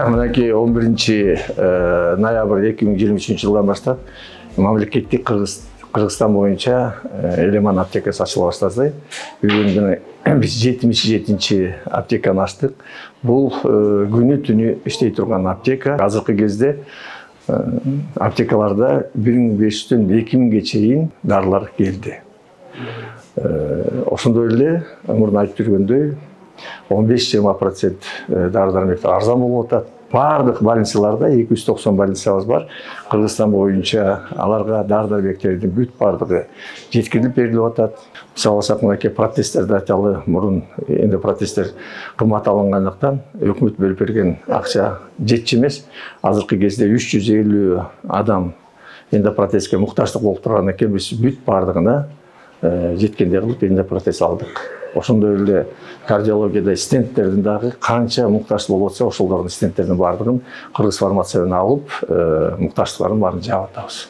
Мынакей 11 ноябрь 2023 жылдан баштап мамлекеттик Кыргызстан боюнча Элеман аптекасы ачыла баштады. Бүгүн биз 77-чи аптеканы ачтык. Бул күнү түнү иштей турган аптека. Азыркы кезде аптекаларда 1500-төн 2000ге чейин дарылар келди. Ошондой эле мурун айтып жүргөндөй 15-20% дары-дармектер арзан болуп атат. Бардык больницаларда 290 больницабыз бар. Кыргызстан боюнча аларга дары-дармектердин бүт бардыгы жеткирилип берилип атат. Мисалы алсак, мынакей протезтерди айталы, мурун энди протезтер кымбат алынгандыктан өкмөт бөлүп берген акча жетчү эмес. Азыркы кезде 350 адам эндопротезге муктаждык болуп турган экен. Биз бүт бардыгына жеткендей кылып эндопротез алдык. Ошондой эле кардиологияда стенттердин дагы канча муктаж болуп атса, ошолордун стенттердин бардыгын Кыргыз фармациядан алып, муктаждыктарын баарын жаап атабыз.